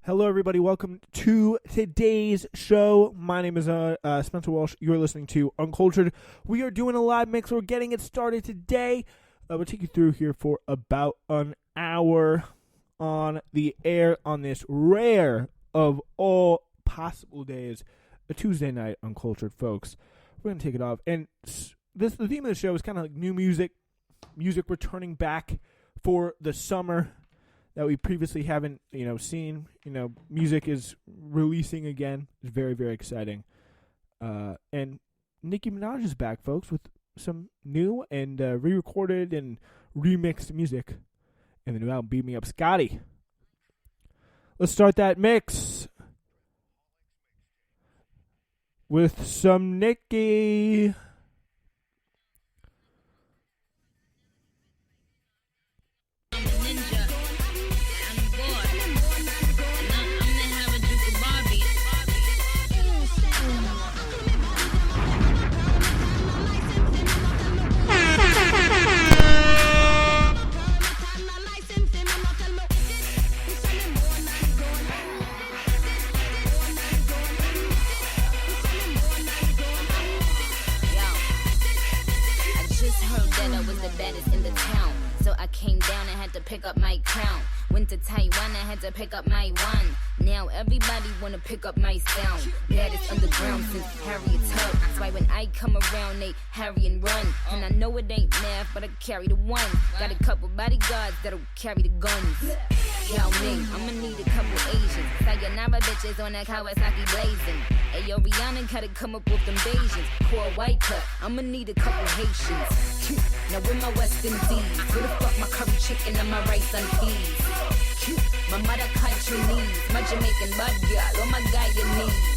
Hello, everybody. Welcome to today's show. My name is Spencer Walsh. You're listening to Uncultured. We are doing a live mix. We're getting it started today. We'll take you through here for about an hour on the air on this rare of all possible days, a Tuesday night Uncultured, folks. We're going to take it off. And the theme of the show is kind of like new music returning back for the summer that we previously haven't, seen. Music is releasing again. It's very, very exciting. And Nicki Minaj is back, folks, with some new and re-recorded and remixed music in the new album, Beat Me Up, Scotty. Let's start that mix with some Nicki. Pick up my crown. Went to Taiwan, I had to pick up my wand. Now everybody wanna pick up my sound. Baddest underground since Harriet Tub. That's why when I come around, they harry and run. And I know it ain't math, but I carry the one. Got a couple bodyguards that'll carry the guns. Yao Ming, I'ma need a couple Asians. Sayonara bitches on that Kawasaki blazing. Ayo, Rihanna gotta come up with them Bajans. Core white cut, I'ma need a couple Haitians. Now with my West Indies, where the fuck my curry chicken and my rice and peas? My mother country needs, my Jamaican bad girl, oh my Guyanese.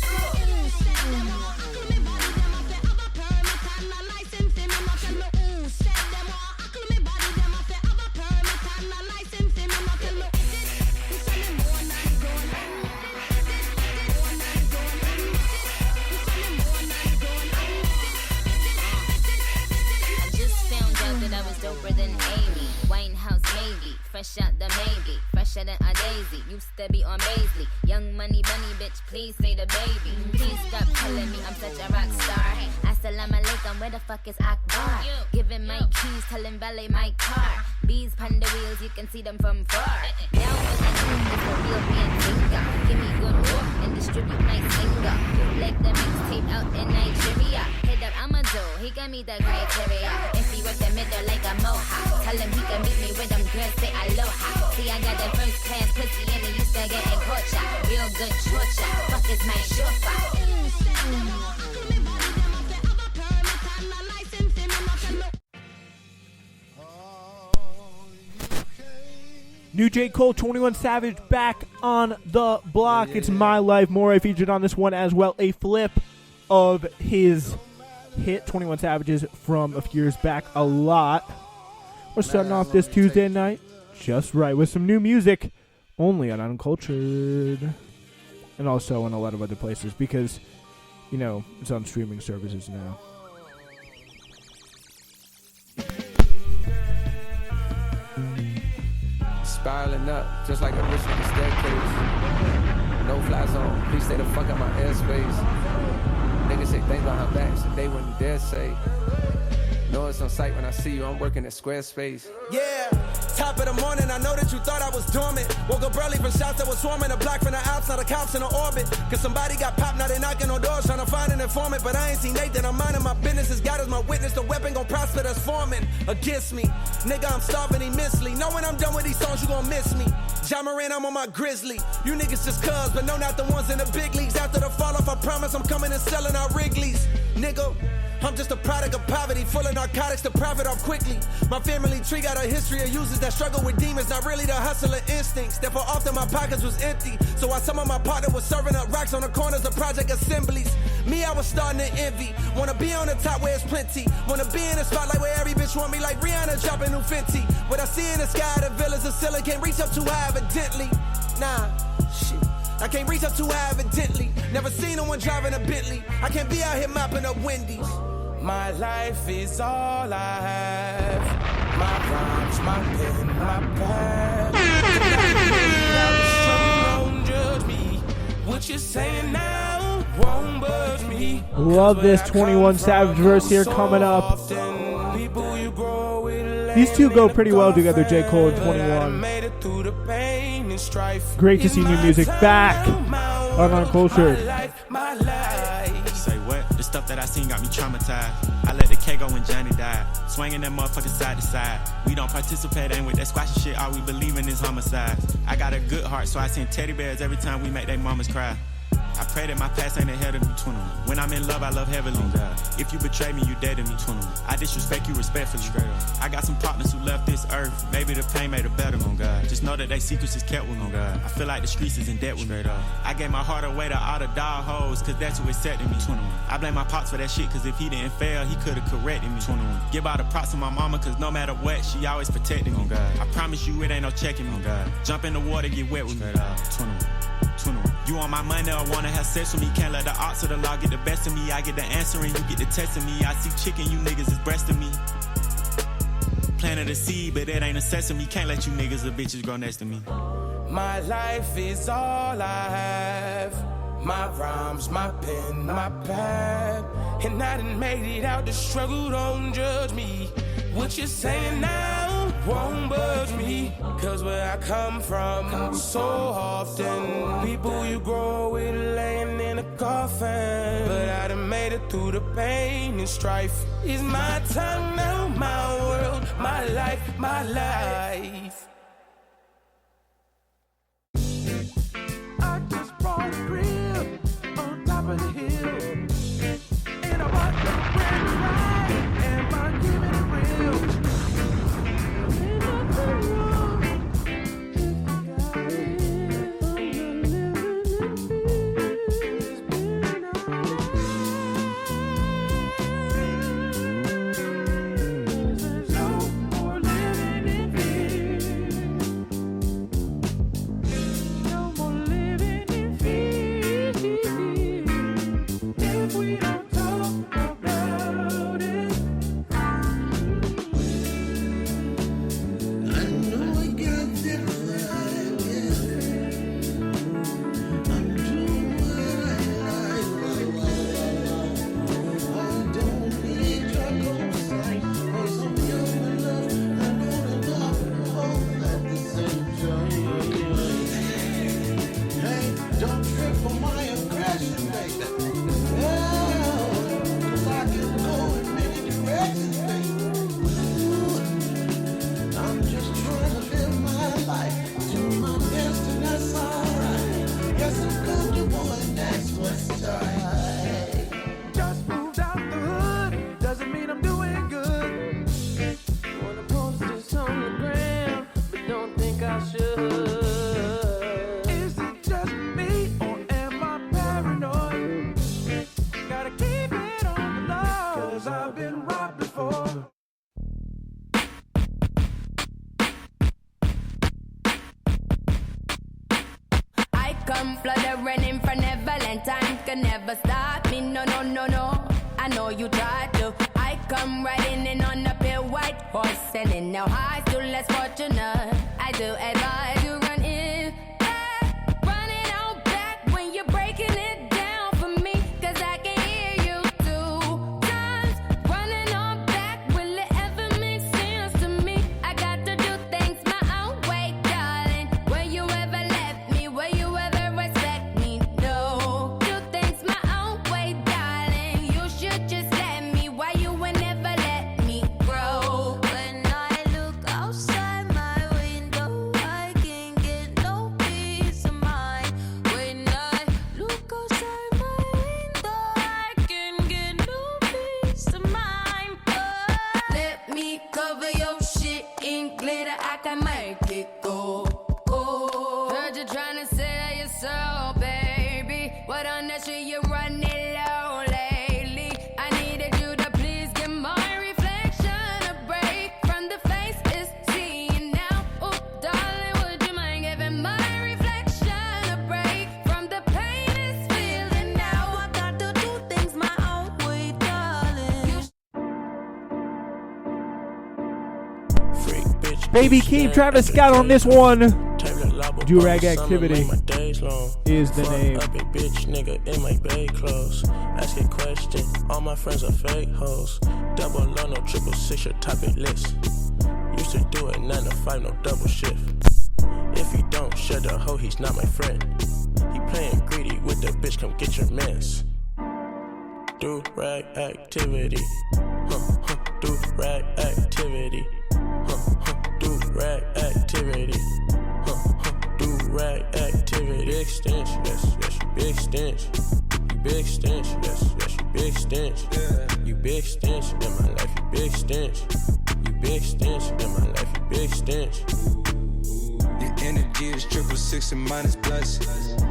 Doper than Amy, Winehouse maybe, fresh out the maybe, fresher than a daisy, used to be on Baisley, young money bunny bitch, please say the baby, please stop telling me I'm such a rock star, assalamu alaikum, where the fuck is Akbar, giving my keys, telling valet my car, bees pon the wheels, you can see them from far, now what I do is a real man finger, give me good work and distribute my finger, like the mixtape out in Nigeria, hit up Amadou, he got me the criteria, if he work the middle like a mohawk. Tell him he can meet me with them girls, say aloha. See, I got that first class pussy and it used to get in cocha. Real good chocha, fuck is my chauffeur. New J. Cole, 21 Savage, back on the block. It's My Life More. I featured on this one as well a flip of his hit 21 Savages from a few years back. A lot. We're starting off this Tuesday night just right with some new music only on Uncultured and also on a lot of other places because, it's on streaming services now. Spiraling up just like a Michigan staircase. No fly zone. Please stay the fuck out my airspace. Niggas say things behind backs that they wouldn't dare say. Know it's on sight when I see you, I'm working at Squarespace. Yeah, top of the morning, I know that you thought I was dormant. Woke up early from shots that was swarming the block from the Alps, now the cops in the orbit. Cause somebody got popped, now they knocking on doors trying to find an informant. But I ain't seen Nathan, I'm minding my business. As God is my witness, the weapon gon' prosper that's forming against me. Nigga, I'm starving immensely. Know when I'm done with these songs, you gon' miss me. Ja Morant, I'm on my grizzly. You niggas just cuz, but no, not the ones in the big leagues. After the fall off, I promise I'm coming and selling out Wrigley's. Nigga, I'm just a product of poverty, full of narcotics to profit off quickly. My family tree got a history of users that struggle with demons, not really the hustler instincts. Therefore, often my pockets was empty. So while some of my partner was serving up rocks on the corners of project assemblies, me, I was starting to envy. Wanna be on the top where it's plenty. Wanna be in the spotlight where every bitch want me like Rihanna dropping new Fenty. What I see in the sky, the villas of ceiling can't reach up too high evidently. Nah, shit. I can't reach up too high evidently. Never seen no one driving a Bentley. I can't be out here mopping up Wendy's. My life is all I have. My rhymes, my pen, my pad. Love this 21 Savage verse here coming up. These two go pretty well together, J. Cole and 21. Great to see new music back on Uncultured. Say what? The stuff that I seen got me traumatized. I let the K go when Johnny died. Swinging that motherfucker side to side. We don't participate in with that squashy shit. All we believe in is homicide. I got a good heart, so I send teddy bears every time we make they mamas cry. I pray that my past ain't ahead of me, 21. When I'm in love, I love heavily. If you betray me, you dead to me, 21. I disrespect you respectfully. I got some partners who left this earth. Maybe the pain made a better one, God. Just know that they secrets is kept with me, God. I feel like the streets is in debt with me. I gave my heart away to all the dog hoes, cause that's who accepted me, 21. I blame my pops for that shit, cause if he didn't fail, he could've corrected me, 21. Give all the props to my mama, cause no matter what, she always protected me, God. I promise you it ain't no checking me, God. Jump in the water, get wet with me, 21. 21. You want my money or wanna have sex with me? Can't let the odds of the law get the best of me. I get the answer and you get the test of me. I see chicken, you niggas is breasting me. Planted a seed, but it ain't a sesame. Can't let you niggas or bitches grow next to me. My life is all I have. My rhymes, my pen, my pad. And I done made it out the struggle, don't judge me. What you're saying now won't budge me. Cause where I come from, so often people you grow with laying in a coffin. But I done made it through the pain and strife. It's my time now, my world, my life, my life. I just brought a grill on top of the hill. And I bought the brand new ride, and I'm keeping it real. Ain't nothing wrong if you got it. I'm living in peace, being honest. There's no more living in fear. No more living in fear. If we don't talk about it. I know I got different ideas. I'm doing what I like. I don't need your cosign or some human love. I know the love both at the same time. Hey, don't trip on my aggression, baby. Yeah, 'cause I can go in many directions, baby. I'm just trying to live my life, do my best, and that's alright. Yes, I'm comfortable, and that's what's tight. Just moved out the hood, doesn't mean I'm doing good. Wanna post this on the gram, but don't think I should. Is it just me, or am I paranoid? Gotta keep it on the low, 'cause I've been robbed before. I come fluttering in front of Valentine. Can never stop me, no, no, no, no. I know you tried to. I come riding in on a pale white horse, selling now high, still less fortunate. I do advise you run in, run it on back when you're breaking it down for me, 'cause I can hear you 2 times. Running on back, will it ever make sense to me? I got to do things my own way, darling. Will you ever let me? Will you ever respect me? No. Do things my own way, darling. You should just let me. Why you will never let me grow? When I look outside my window, I can get no peace of mind. When I look outside my window, I can get no peace of mind. Let me cover your shit in glitter. I can make it go. Heard you trying to sell your soul, baby. What on that shit you running low lately? I needed you to please give my reflection a break from the face it's seeing now. Oh, darling, would you mind giving my reflection a break from the pain it's feeling now? I got to do things my own way, darling. Baby, keep Travis Scott on this one. Do rag activity. days long. is the name. Fuck up a bitch nigga in my bay clothes. Ask a question, all my friends are fake hoes. Double low, no 666, your topic list. Used to do it 9 to 5, no double shift. If he don't share the hoe, he's not my friend. He playing greedy with the bitch, come get your mans. Do rag activity. Do rag activity. Do rag activity. Do rag activity. Big stench, yes, you big stench. You big stench, yes, you big stench. You big stench in my life, you big stench. You big stench in my life, you big stench. Your energy is 666 and minus plus.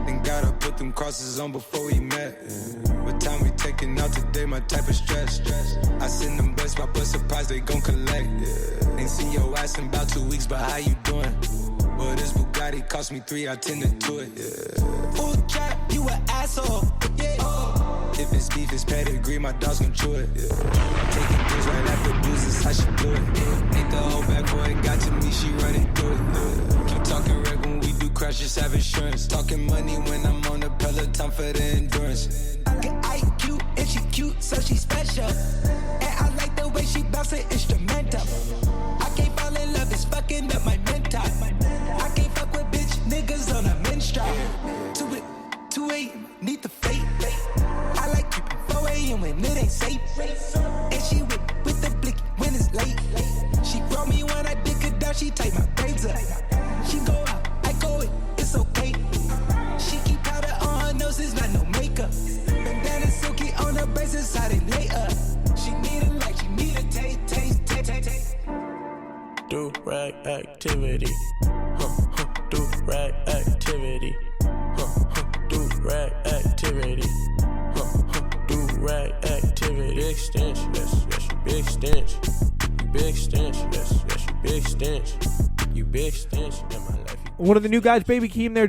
Then gotta put them crosses on before we met. What time we taking out today, my type of stress. I send them best, my bus surprise, they gon' collect. Ain't seen your ass in about 2 weeks, but how you doing? Well, this Bugatti cost me 3, I tended to it. Full trap, you an asshole. If it's beef, it's pedigree, my dogs gon' chew it. Taking pills right after booze is how she do it. Ain't the whole bad boy got to me, she running through it. Keep talking red when we do crash, just have insurance. Talking money when I'm on the Peloton for the endurance. Got IQ and she cute, so she special. And I like the way she bounce it instrumental. I can't fall in love, it's fucking up my mental. I can't fuck with bitch niggas on a menstrual. 2 a.m. need the fate. I like keeping 4 a.m. when it ain't safe. And she with the blick when it's late. She grow me when I dick her down, she take my braids up. She go out, I go in, it's okay. She keep powder on her nose, it's not no makeup. Bandana silky on her braces, how they lay up. She need a light, she need a taste. Do rag activity. Do rag activity. Do rag activity. Do rag activity. Big stench, yes, you big stench. You big stench, yes, you big stench. You big stench in my life. One of the new guys, Baby Keem, there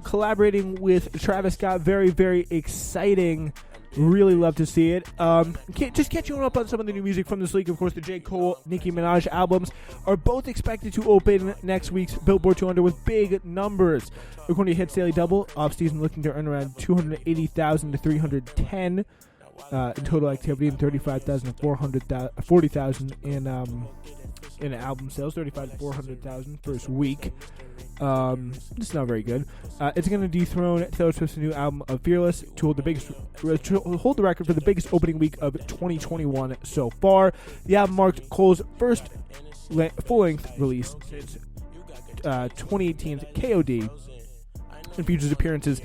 collaborating with Travis Scott. Very, very exciting. Really love to see it. Just catching up on some of the new music from this week. Of course, the J. Cole, Nicki Minaj albums are both expected to open next week's Billboard 200 with big numbers. According to Hits Daily Double, off-season looking to earn around 280,000 to 310 in total activity and 35,000 to 40,000 in album sales. 35 to 400,000 first week. It's not very good. It's going to dethrone Taylor Swift's new album of Fearless to hold the record for the biggest opening week of 2021 so far. The album marked Cole's first full-length release since 2018's KOD and features appearances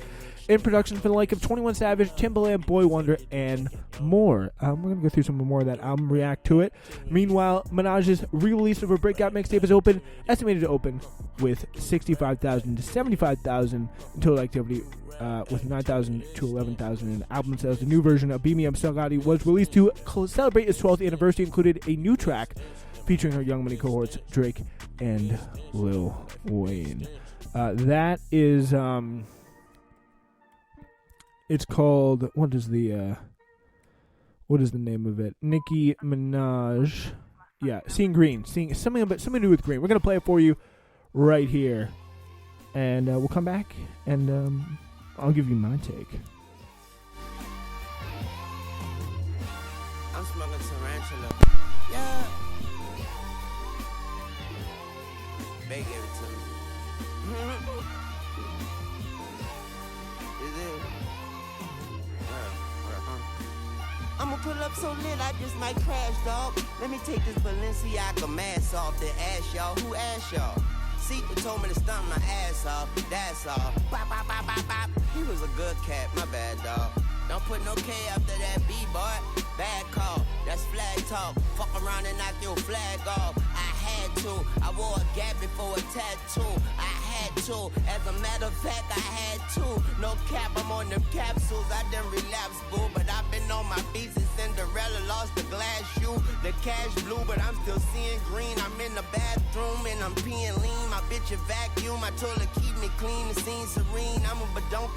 in production for the like of 21 Savage, Timbaland, Boy Wonder, and more. We're going to go through some more of that album, react to it. Meanwhile, Minaj's re-release of her Breakout mixtape is estimated to open with 65,000 to 75,000 in total activity, with 9,000 to 11,000 in album sales. The new version of Beam Me Up Salgati was released to celebrate its 12th anniversary, included a new track featuring her Young Money cohorts, Drake and Lil Wayne. That is... It's called, what is the name of it? Nicki Minaj. Yeah, Seeing Green. Something to do with green. We're going to play it for you right here. And we'll come back and I'll give you my take. I'm smoking tarantula. Yeah. They gave it to me. I'ma pull up so lit, I just might crash, dog. Let me take this Balenciaga mask off, then ask y'all, who asked y'all? Seaton told me to stomp my ass off, that's all. Bop, bop, bop, bop, bop. He was a good cat, my bad, dog. Don't put no K after that B, boy. Bad call, that's flag talk. Fuck around and knock your flag off. I had to, I wore a gap before a tattoo. I had to, as a matter of fact, I had to. No cap, I'm on them capsules, I done relapsed, boo. But I've been on my feet since Cinderella lost the glass shoe. The cash blue, but I'm still seeing green. I'm in the bathroom and I'm peeing lean. My bitch a vacuum, my toilet keep me clean. The scene serene, I'm a badonk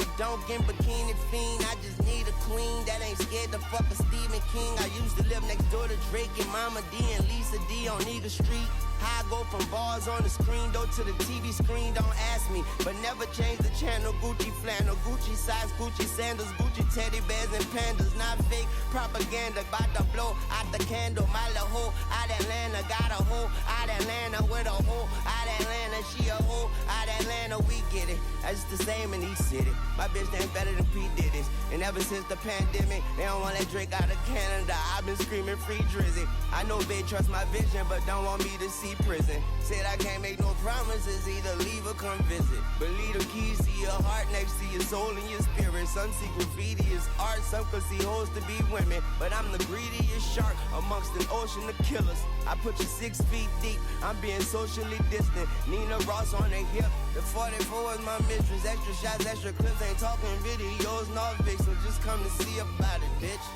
in bikini fiend. I just need a queen that ain't scared to fuck a Stephen King. I used to live next door to Drake and Mama D and Lisa D on Eagle Street. How I go from bars on the screen door to the TV screen, don't ask me. But never change the channel. Gucci flannel, Gucci socks, Gucci sandals, Gucci teddy bears and pandas. Not fake propaganda, about to blow out the candle. My little hoe out Atlanta, got a hoe out Atlanta with a hoe out Atlanta. She a hoe out Atlanta, we get it. That's the same in each city. My bitch ain't better than P. Diddy's. And ever since the pandemic, they don't want that Drake out of Canada. I've been screaming free Drizzy. I know they trust my vision, but don't want me to see prison. Said I can't make no promises, either leave or come visit. But leave the keys to your heart next to your soul and your spirit. Some see graffiti as art, some could see hoes to be women. But I'm the greediest shark amongst an ocean of killers. I put you 6 feet deep, I'm being socially distant. Nina Ross on the hip, the 44 is my mistress. Extra shots, extra clips, ain't talking videos, no Vic, so just come to see about it, bitch.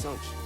Don't you?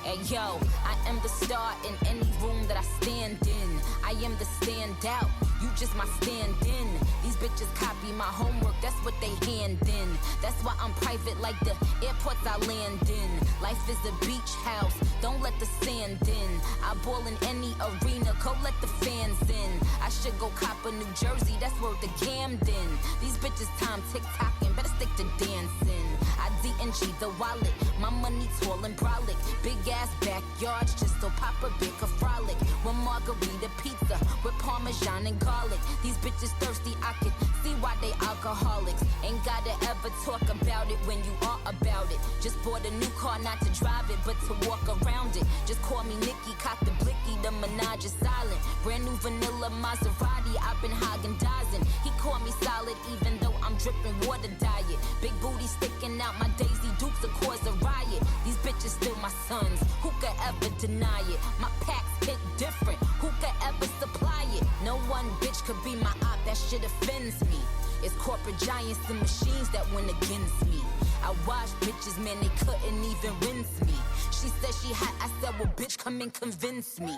Hey yo, I am the star in any room that I stand in. I am the standout, you just my stand-in. These bitches copy my homework, that's what they hand in. That's why I'm private like the airports I land in. Life is a beach house, don't let the sand in. I ball in any arena, go let the fans in. I should go cop a New Jersey, that's worth the Camden. These bitches time tick-tocking, better stick to dancing. I D&G the wallet, my money tall and brolic. Big ass backyards just so Papa Big a frolic. One margarita pizza with Parmesan and garlic. These bitches thirsty, I can see why they alcoholics. Ain't gotta ever talk about it when you are about it. Just bought a new car, not to drive it, but to walk around it. Just call me Nikki, cock the blicky, the Minaj is silent. Brand new vanilla Maserati, I've been Haagen-Dazsing. He called me solid even though I'm dripping water diet. Big booty sticking out, my Daisy Dukes will cause a riot. These bitches still my sons, who could ever deny it? My packs hit different, who could ever supply it? No one bitch could be my op, that shit offends me. It's corporate giants and machines that went against me. I watched bitches, man, they couldn't even rinse me. She said she hot, I said, well, bitch, come and convince me.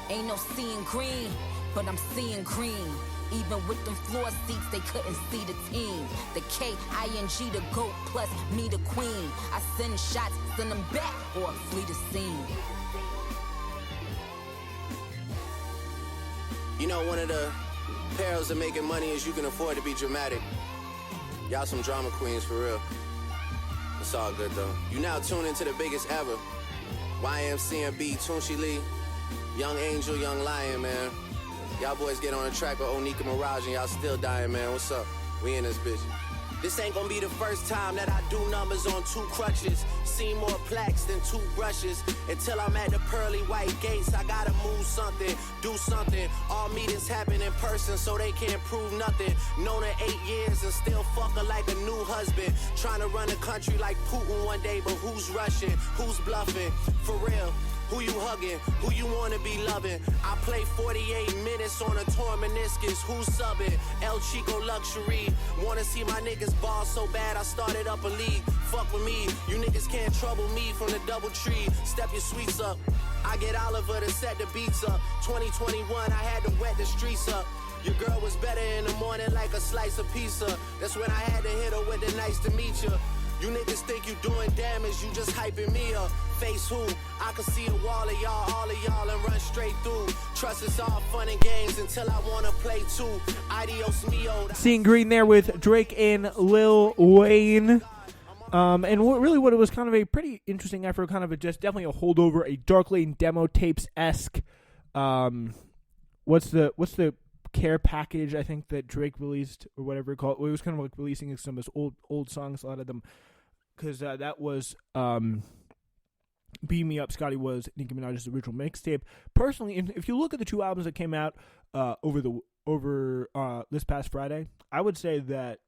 Ain't no seeing green, but I'm seeing green. Even with them floor seats, they couldn't see the team. The K-I-N-G, the GOAT, plus me, the queen. I send shots, send them back, or flee the scene. You know, one of the perils of making money is you can afford to be dramatic. Y'all some drama queens for real. It's all good though. You now tune into the biggest ever. YMCMB, Tunchi Lee, Young Angel, Young Lion, man. Y'all boys get on the track with Onika Mirage and y'all still dying, man. What's up? We in this bitch. This ain't gonna be the first time that I do numbers on 2 crutches. See more plaques than 2 brushes. Until I'm at the pearly white gates, I gotta move something, do something. All meetings happen in person, so they can't prove nothing. Known her 8 years and still fuck her like a new husband. Trying to run the country like Putin one day, but who's rushing? Who's bluffing? For real. Who you hugging? Who you wanna be loving? I play 48 minutes on a torn meniscus. Who's subbing? El Chico Luxury. Wanna see my niggas ball so bad I started up a league. Fuck with me. You niggas can't trouble me from the double tree. Step your sweets up. I get Oliver to set the beats up. 2021, I had to wet the streets up. Your girl was better in the morning like a slice of pizza. That's when I had to hit her with the nice to meet you. You niggas think you doing damage, you just hyping me up. Face who? I can see a wall of y'all, all of y'all, and run straight through. Trust it's all fun and games until I wanna play too. Adios mio. Seeing Green there with Drake and Lil Wayne. And what it was kind of a pretty interesting effort, kind of just definitely a holdover, a Dark Lane demo tapes-esque. What's the care package, I think, that Drake released, or whatever it called. It was kind of like releasing some of his old songs, a lot of them, because that was Beam Me Up, Scotty was Nicki Minaj's original mixtape. Personally, if you look at the 2 albums that came out over this past Friday, I would say that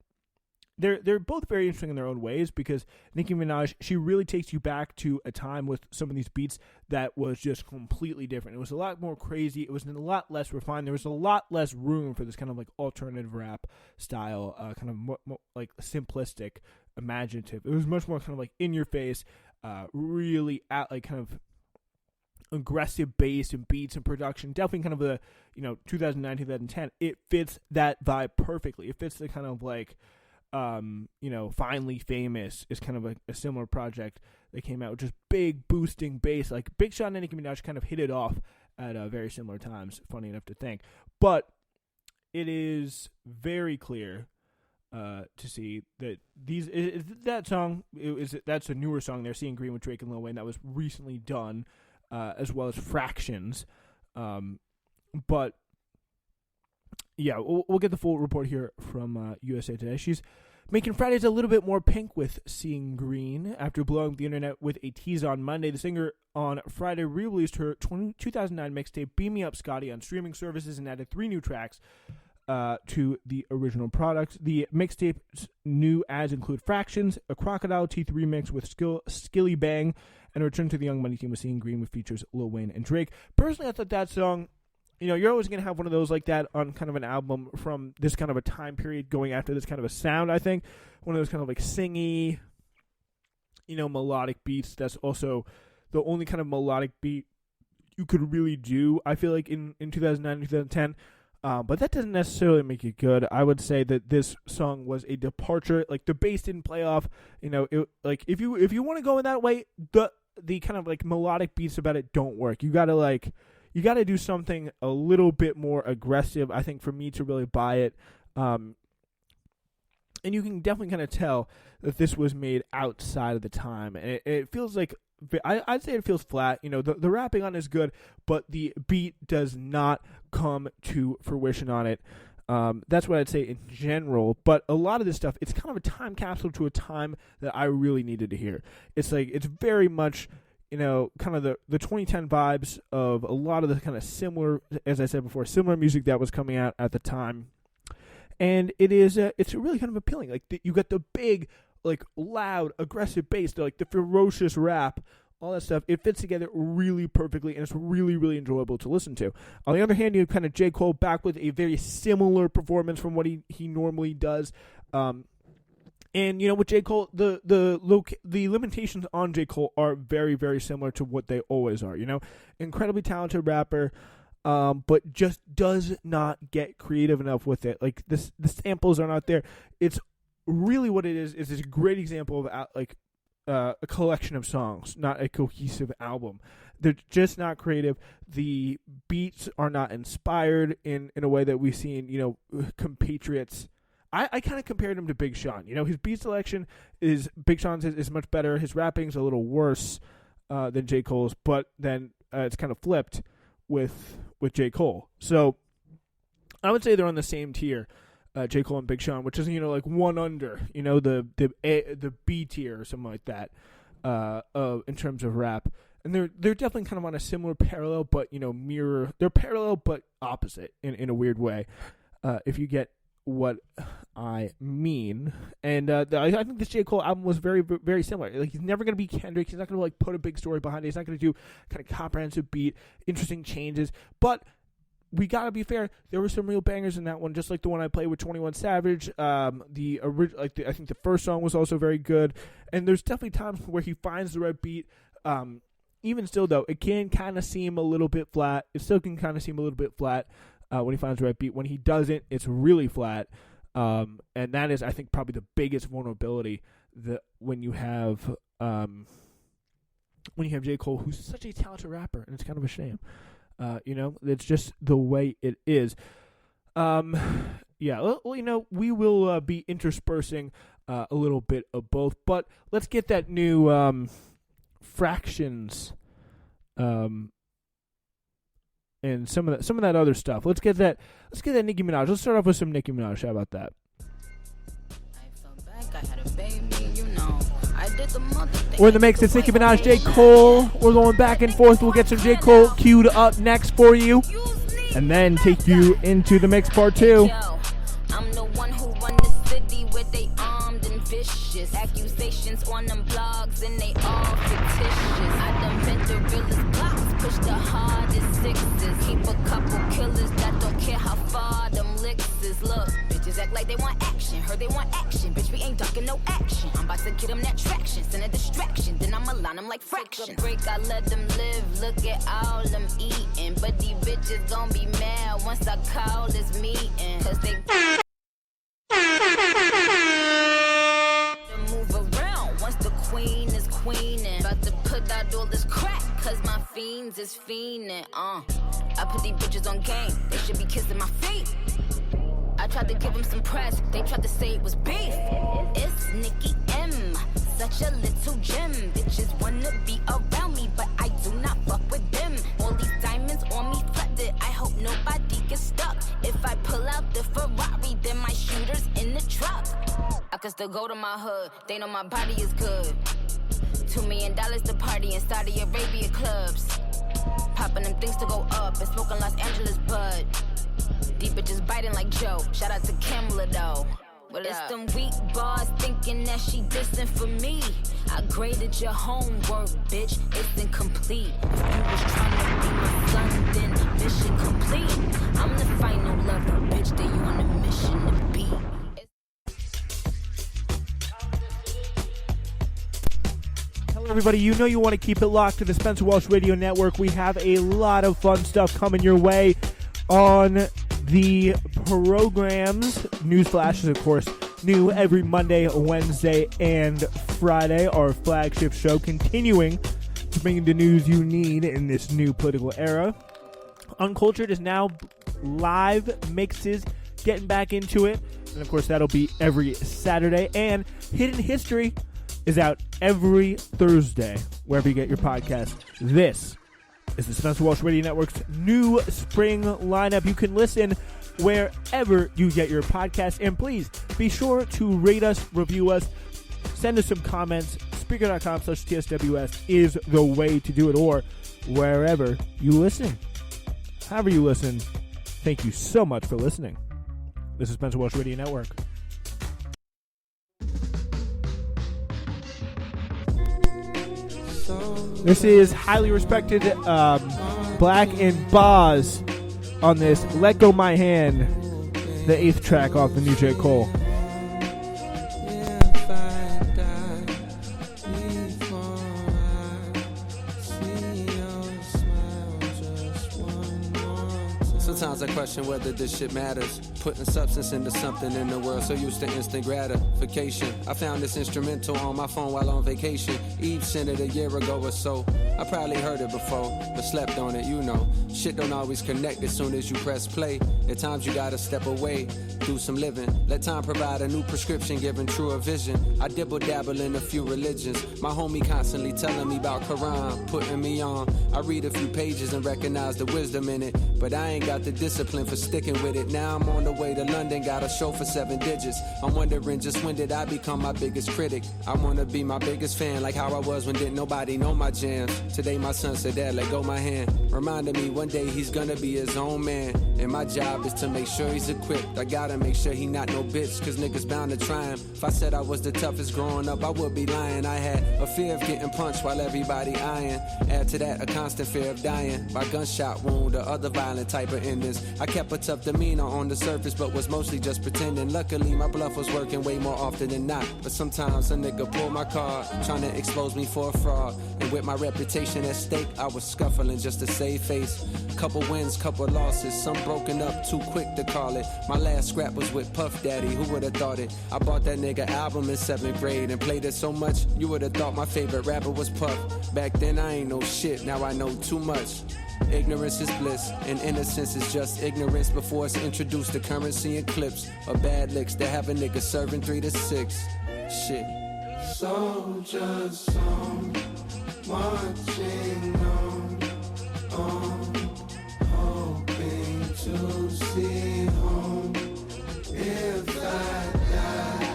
they're both very interesting in their own ways, because Nicki Minaj, she really takes you back to a time with some of these beats that was just completely different. It was a lot more crazy. It was a lot less refined. There was a lot less room for this kind of like alternative rap style, kind of more like simplistic, imaginative. It was much more kind of like in your face, really at like kind of aggressive bass and beats and production. Definitely kind of the 2009, 2010. It fits that vibe perfectly. It fits the kind of like Finally Famous is kind of a similar project that came out with just big boosting bass. Like Big Sean and Nicki Minaj kind of hit it off at very similar times, funny enough to think. But it is very clear to see that that song that's a newer song there, Seeing Green with Drake and Lil Wayne, that was recently done, as well as Fractions. But yeah, we'll get the full report here from USA Today. She's making Fridays a little bit more pink with Seeing Green. After blowing the internet with a tease on Monday, the singer on Friday re-released her 2009 mixtape Beam Me Up Scotty on streaming services and added 3 new tracks to the original product. The mixtape's new adds include Fractions, a Crocodile Teeth remix with Skilly Bang, and a return to the Young Money team with Seeing Green, which features Lil Wayne and Drake. Personally, I thought that song, you're always going to have one of those like that on kind of an album from this kind of a time period going after this kind of a sound, I think. One of those kind of like singy, melodic beats. That's also the only kind of melodic beat you could really do, I feel like, in 2009, 2010. But that doesn't necessarily make it good. I would say that this song was a departure. Like, the bass didn't play off. If you want to go in that way, the kind of like melodic beats about it don't work. You gotta do something a little bit more aggressive, I think, for me to really buy it. And you can definitely kind of tell that this was made outside of the time. And it feels like, I'd say it feels flat. The rapping on it is good, but the beat does not come to fruition on it. That's what I'd say in general. But a lot of this stuff, it's kind of a time capsule to a time that I really needed to hear. It's very much, kind of the 2010 vibes of a lot of the kind of similar, as I said before, similar music that was coming out at the time. And it's really kind of appealing. Like, you got the big, like, loud, aggressive bass, like the ferocious rap, all that stuff. It fits together really perfectly, and it's really, really enjoyable to listen to. On the other hand, you have kind of J. Cole back with a very similar performance from what he normally does. And with J. Cole, the limitations on J. Cole are very, very similar to what they always are. Incredibly talented rapper, but just does not get creative enough with it. Like, the samples are not there. It's really what it is this great example of a collection of songs, not a cohesive album. They're just not creative. The beats are not inspired in a way that we've seen, compatriots. I kind of compared him to Big Sean. His beat selection is, Big Sean's is much better. His rapping's a little worse than J. Cole's, but then it's kind of flipped with J. Cole. So I would say they're on the same tier, J. Cole and Big Sean, which is, like one under, the B tier or something like that, in terms of rap. And they're definitely kind of on a similar parallel, but, mirror. They're parallel but opposite in a weird way, if you get what I mean. And I think this J. Cole album was very, very similar. Like, he's never going to be Kendrick. He's not going to put a big story behind it. He's not going to do kind of comprehensive beat, interesting changes. But we got to be fair. There were some real bangers in that one, just like the one I played with 21 Savage. I think the first song was also very good. And there's definitely times where he finds the right beat. Even still, though, it can kind of seem a little bit flat. It still can kind of seem a little bit flat when he finds the right beat. When he doesn't, it's really flat. And that is, I think, probably the biggest vulnerability that when you have J. Cole, who's such a talented rapper, and it's kind of a shame. It's just the way it is. Yeah, well, we will be interspersing a little bit of both, but let's get that new Fractions and some of that other stuff. Let's get that Nicki Minaj. Let's start off with some Nicki Minaj. How about that? We're in the mix. It's Nicki Minaj, J. Cole. We're going back and forth. We'll get some J. Cole queued up next for you, and then take you into the mix part 2. I'm the one who run the city where they armed and vicious. Accusations on them blogs and they all fictitious. I done been the realest blocks, push the hardest sixes. Keep a couple killers that don't care how far them licks is. Look, bitches act like they want action. Heard they want action. Bitch, we ain't ducking no action. I'm about to get them that traction. Send a distraction. Then I'ma line them like fractions. Break, I let them live. Look at all them eating. But these bitches gon' be mad once I call this meeting. Cause they got all this crack, cause my fiends is fiendin', I put these bitches on game, they should be kissing my feet. I tried to give them some press, they tried to say it was beef. It's Nicki M, such a little gem. Bitches wanna be around me, but I do not fuck with them. All these diamonds on me flooded, I hope nobody gets stuck. If I pull out the Ferrari, then my shooter's in the truck. I can still go to my hood, they know my body is good. $2 million to party in Saudi Arabia clubs. Popping them things to go up and smoking Los Angeles bud. Deep bitches biting like Joe. Shout out to Kamala though. It's them weak bars thinking that she dissing for me. I graded your homework, bitch. It's incomplete. If you was trying to be my son, then mission complete. I'm the final lover, bitch. That you on a mission to be. Hello, everybody. You know you want to keep it locked to the Spencer Walsh Radio Network. We have a lot of fun stuff coming your way on the programs. News flashes, of course, new every Monday, Wednesday, and Friday. Our flagship show continuing to bring you the news you need in this new political era. Uncultured is now live mixes, getting back into it. And, of course, that'll be every Saturday. And Hidden History is out every Thursday, wherever you get your podcast. This is the Spencer Walsh Radio Network's new spring lineup. You can listen wherever you get your podcast. And please be sure to rate us, review us, send us some comments. Spreaker.com/TSWS is the way to do it, or wherever you listen. However you listen, thank you so much for listening. This is Spencer Walsh Radio Network. This is highly respected Black and Boz on this Let Go My Hand, the 8th track off the new J. Cole. Sometimes I question whether this shit matters. Putting substance into something in the world so used to instant gratification. I found this instrumental on my phone while on vacation. Eve sent it a year ago or so. I probably heard it before, but slept on it, you know. Shit don't always connect as soon as you press play. At times you gotta step away, do some living. Let time provide a new prescription, giving truer vision. I dibble dabble in a few religions. My homie constantly telling me about Quran, putting me on. I read a few pages and recognize the wisdom in it, but I ain't got the discipline for sticking with it. Now I'm on the way to London, got a show for 7 digits. I'm wondering just when did I become my biggest critic? I wanna be my biggest fan, like how I was when didn't nobody know my jams. Today my son said, Dad, let go my hand. Reminded me one day he's gonna be his own man, and my job is to make sure he's equipped. I gotta make sure he not no bitch, cause niggas bound to try him. If I said I was the toughest growing up, I would be lying. I had a fear of getting punched while everybody eyeing. Add to that a constant fear of dying by gunshot wound or other violent type of endings. I kept a tough demeanor on the surface, but was mostly just pretending. Luckily, my bluff was working way more often than not. But sometimes a nigga pulled my card, trying to expose me for a fraud. And with my reputation at stake, I was scuffling just to save face. Couple wins, couple losses, some broken up, too quick to call it. My last scrap was with Puff Daddy, who would've thought it? I bought that nigga album in 7th grade and played it so much, you would've thought my favorite rapper was Puff. Back then I ain't know shit, now I know too much. Ignorance is bliss, and innocence is just ignorance before it's introduced to currency and clips or bad licks that have a nigga serving 3 to 6. Shit. Soldiers on, marching on, hoping to see home. If I die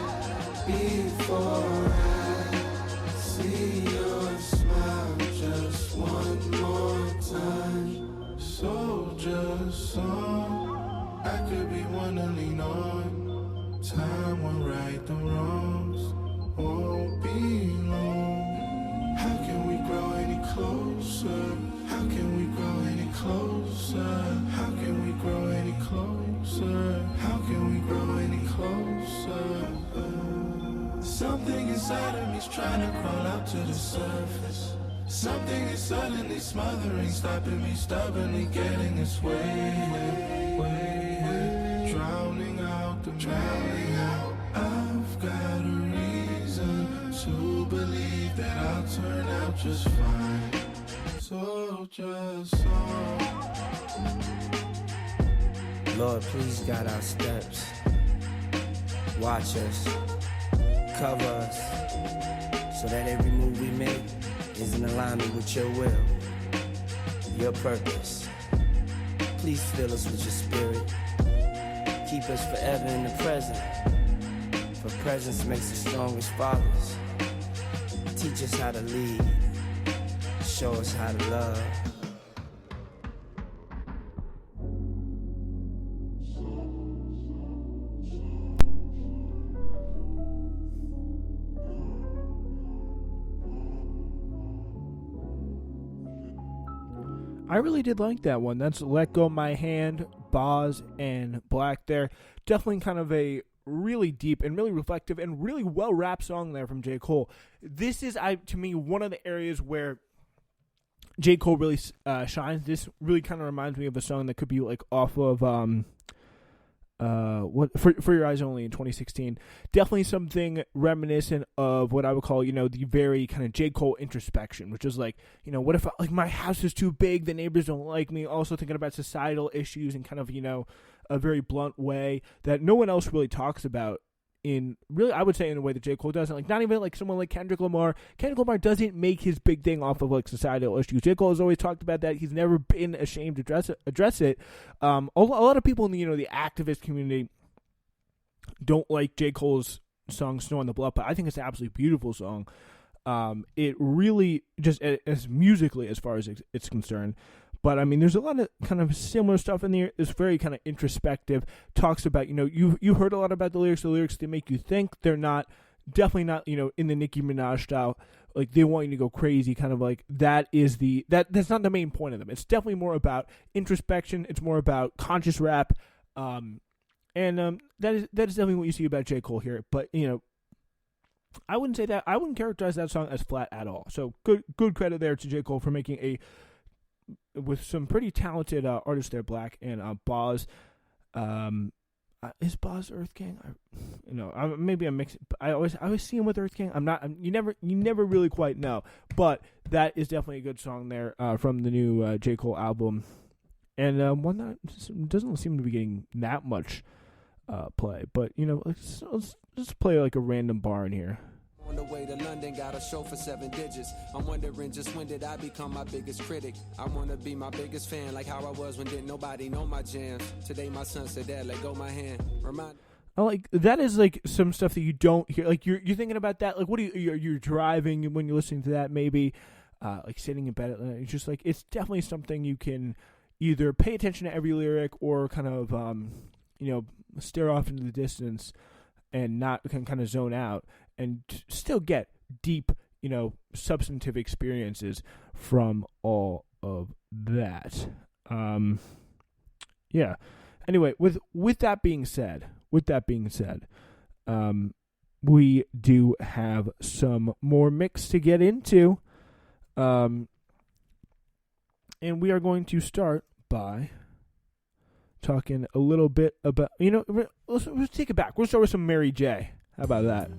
before I see your smile just one more time. Soldier song, I could be one to lean on. Time will right the wrongs, won't be long. How can we grow any closer? How can we grow any closer? How can we grow any closer? How can we grow any closer? Something inside of me's trying to crawl out to the surface. Something is suddenly smothering, stopping me stubbornly getting its way. Drowning out. I've got a reason to believe that I'll turn out just fine. So just so. Lord, please guide our steps. Watch us, cover us, so that every move we make is in alignment with your will, your purpose. Please fill us with your spirit. Keep us forever in the present. For presence makes the strongest fathers. Teach us how to lead. Show us how to love. I really did like that one. That's Let Go My Hand, Boz, and Black there. Definitely kind of a really deep and really reflective and really well-rapped song there from J. Cole. This is, to me, one of the areas where J. Cole really shines. This really kind of reminds me of a song that could be like off of what For Your Eyes Only in 2016. Definitely something reminiscent of what I would call, the very kind of J. Cole introspection, which is like, what if my house is too big, the neighbors don't like me, also thinking about societal issues in kind of, a very blunt way that no one else really talks about in really, I would say, in a way that J. Cole doesn't. Like, not even like someone like Kendrick Lamar. Kendrick Lamar doesn't make his big thing off of like societal issues. J. Cole has always talked about that. He's never been ashamed to address it. A lot of people in the, the activist community don't like J. Cole's song Snow on the Bluff, but I think it's an absolutely beautiful song. It really just, as musically as far as it's concerned. But, I mean, there's a lot of kind of similar stuff in there. It's very kind of introspective. Talks about, you heard a lot about the lyrics. The lyrics, they make you think. They're definitely not, in the Nicki Minaj style. Like, they want you to go crazy, kind of like, that's not the main point of them. It's definitely more about introspection. It's more about conscious rap. And that is definitely what you see about J. Cole here. But, I wouldn't say that. I wouldn't characterize that song as flat at all. So, good credit there to J. Cole for making with some pretty talented artists there, Black and Boz. Is Boz Earth Gang? Maybe I'm mixing. I always see him with Earth Gang. I'm not. You never really quite know. But that is definitely a good song there from the new J. Cole album, and one that doesn't seem to be getting that much play. But let's just play like a random bar in here. On the way to London, got a show for 7 digits. I'm wondering just when did I become my biggest critic? I want to be my biggest fan, like how I was when didn't nobody know my jams. Today my son said, Dad, let go my hand. Like that is like some stuff that you don't hear. Like you're thinking about that. Like what you're driving when you're listening to that? Maybe like sitting in bed at night. It's just like it's definitely something you can either pay attention to every lyric or kind of stare off into the distance and not can kind of zone out and still get deep, substantive experiences from all of that. Yeah. Anyway, with that being said, we do have some more mix to get into. And we are going to start by talking a little bit about, let's take it back. We'll start with some Mary J. How about that?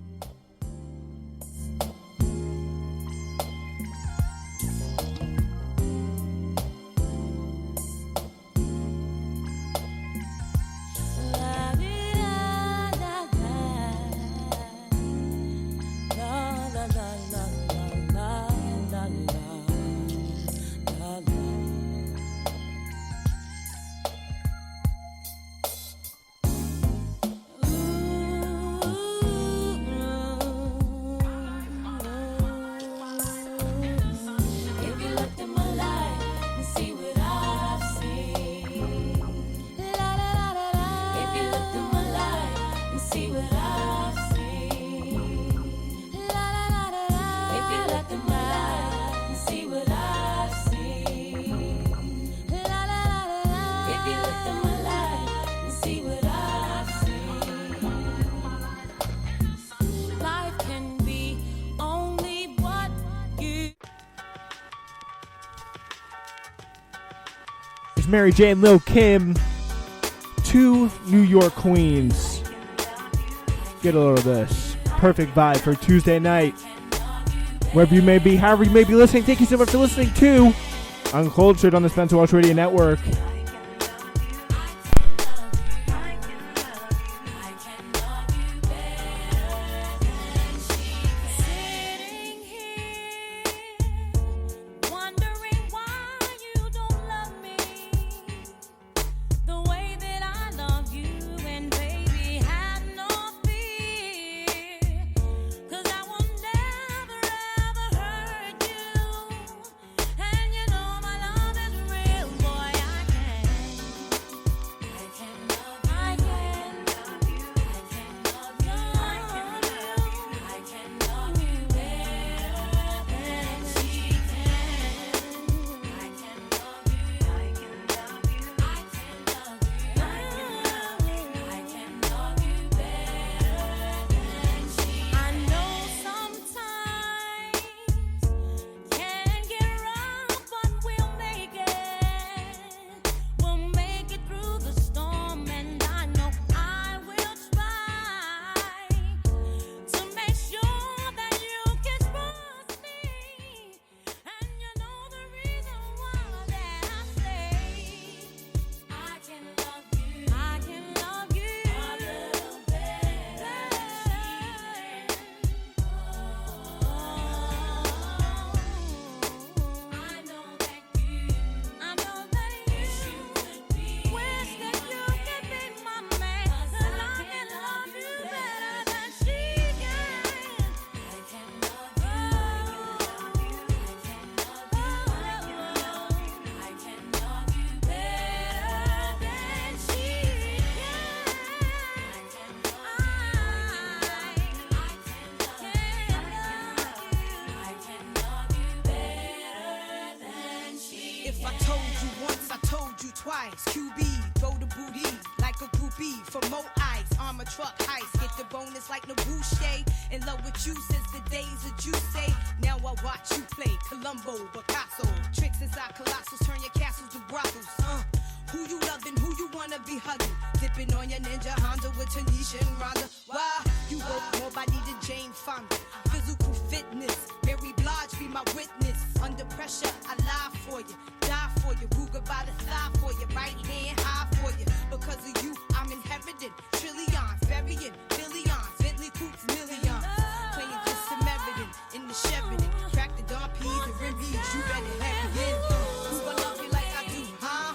Mary J and Lil Kim, 2 New York queens. Get a little of this. Perfect vibe for Tuesday night. wherever you may be, however you may be listening. Thank you so much for listening to Uncultured on the Spencer Walsh Radio Network. twice. QB, throw the booty like a groupie for more ice. Armor truck heist, get the bonus like Nabouche. In love with you since the days that you say. Now I watch you play Columbo, Picasso. Tricks inside colossals, turn your castles to brothels. Who you loving, who you wanna be hugging? Dipping on your Ninja Honda with Tanisha and Rhonda. Why? You work more body than Jane Fonda. Physical fitness, Mary Blige be my witness. Under pressure, I lie for you, die for you. Ruger by the thigh for you, right hand high for you. Because of you, I'm inheriting trillions, burying billions, Bentley coupes millions. Playing just Samaritan in the Sheridan. Crack the Don P's and rim beads, you better have it in. Who gon' love you like I do, huh?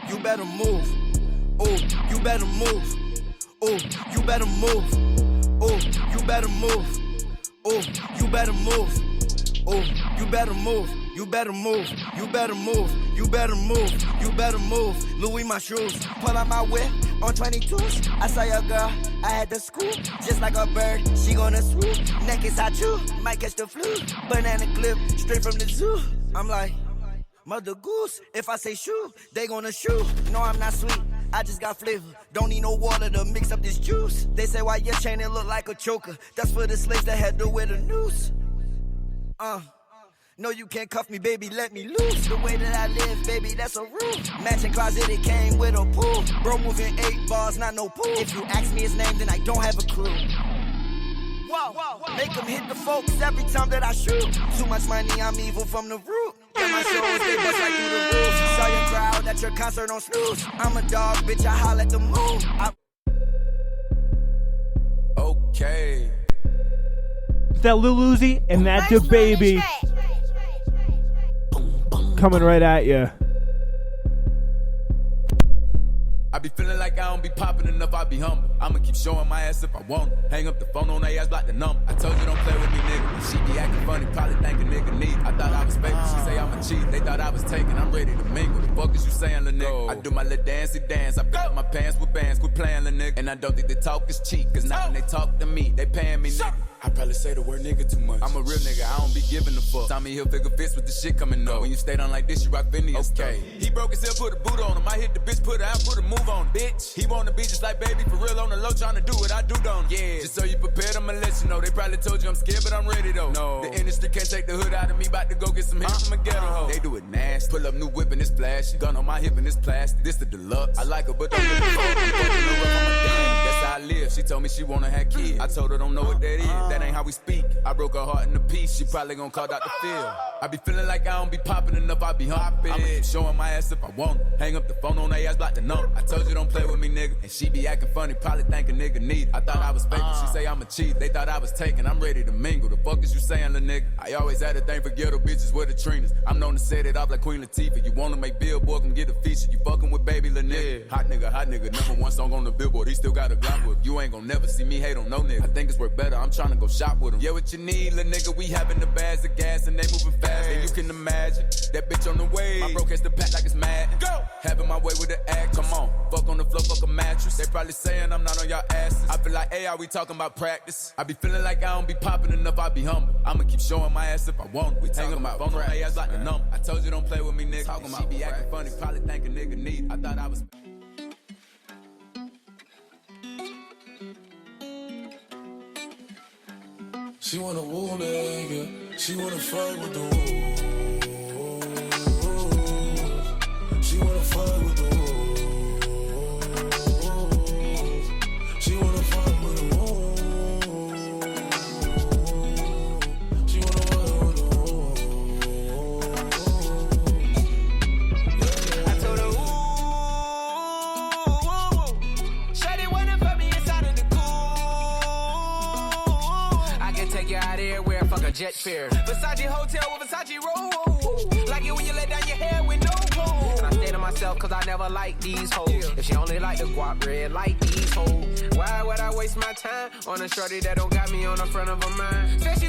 You better move. Oh, you better move. Oh, you better move. Oh, you better move. Oh, you better move. Oh, you better move. You better move. You better move. You better move. You better move. Louis my shoes. Pull out my whip on 22s. I saw your girl. I had to scoop. Just like a bird. She gonna swoop. Neck is hot too. Might catch the flu. Banana clip. Straight from the zoo. I'm like, Mother Goose, if I say shoot, they gonna shoot. No, I'm not sweet, I just got flavor. Don't need no water to mix up this juice. They say why your chain it look like a choker. That's for the slaves that had to wear the noose. No, you can't cuff me, baby, let me loose. The way that I live, baby, that's a rule. Matching closet, it came with a pool. Bro moving 8 bars, not no pool. If you ask me his name, then I don't have a clue. Whoa, make them hit the focus every time that I shoot. Too much money, I'm evil from the root. Got my shows, they bust right through the roof. Saw your crowd at your concert on snooze. I'm a dog, bitch, I holler at the moon. Okay. It's that Lil Uzi and that DaBaby coming right at you. I be feeling like I don't be popping enough, I be humble. I'ma keep showing my ass if I want it. Hang up the phone on their ass, block the number. I told you don't play with me, nigga. And she be acting funny, probably think a nigga need. I thought I was fake, she say I'm a cheat. They thought I was taking, I'm ready to mingle. The fuck is you saying, lil' nigga? I do my little dancey dance, I fill up my pants with bands, quit playing, lil' nigga. And I don't think the talk is cheap, cause now when they talk to me, they paying me, nigga. I probably say the word nigga too much. I'm a real nigga, I don't be giving a fuck. Tommy Hilfiger fits with the shit coming up. When you stay down like this, you rock Phineas. Okay. He broke his hip, put a boot on him. I hit the bitch, put her out, put a move on him. Bitch, he wanna be just like baby, for real on the low, tryna do what I do, don't. Yeah, just so you prepared, I'ma let you know. They probably told you I'm scared, but I'm ready though. No, the industry can't take the hood out of me. About to go get some hits from a ghetto hoe. They do it nasty. Pull up new whip and it's flashy. Gun on my hip and it's plastic. This the deluxe. I like her, but don't give a fuck. I'm fucking her up, I'm a daddy. That's how I live. She told me she wanna have kids. I told her don't know what that is. That ain't how we speak. I broke her heart in a piece. She probably gon' call Dr. Phil. I be feeling like I don't be popping enough. I be humping. I'ma keep showing my ass if I want it. Hang up the phone on their ass, block the number. I told you don't play with me, nigga. And she be acting funny, probably think a nigga need it. I thought I was fake, she say I'm a cheat. They thought I was taking, I'm ready to mingle. The fuck is you saying, lil' nigga? I always had a thing for ghetto bitches with the Trinas. I'm known to set it off like Queen Latifah. You wanna make Billboard, come get a feature. You fucking with baby, lil' nigga. Hot nigga. Number one song on the Billboard. He still got a Glock with him. You ain't gon' never see me hate on no nigga. I think it's work better, I'm tryna go shop with him. Yeah, what you need, lil' nigga? We having the bags of gas and they moving fast. And you can imagine that bitch on the way. My bro catch the pack like it's mad. Go! Having my way with the act. Come on, fuck on the floor, fuck a mattress. They probably saying I'm not on y'all asses. I feel like, hey, are we talking about practice? I be feeling like I don't be popping enough, I be humble. I'ma keep showing my ass if I want it. We talking about phone on their ass like the number. I told you don't play with me, nigga. Talking about she be acting funny, probably think a nigga need it. I thought I was. She wanna woo nigga, she wanna fight with the woo. She wanna fight with the woo. She wanna fight with the woo. She wanna fight with the woo. I told her, ooh, shawty waiting for me inside of the cool. I can take you out everywhere, fuck a jet fare. Versace hotel with Versace roll. Like it when you let down your hair with no clothes. And I stay to myself cause I never like these hoes. If she only like the guap red, like these hoes. Why would I waste my time on a shorty that don't got me on the front of her mind? Said she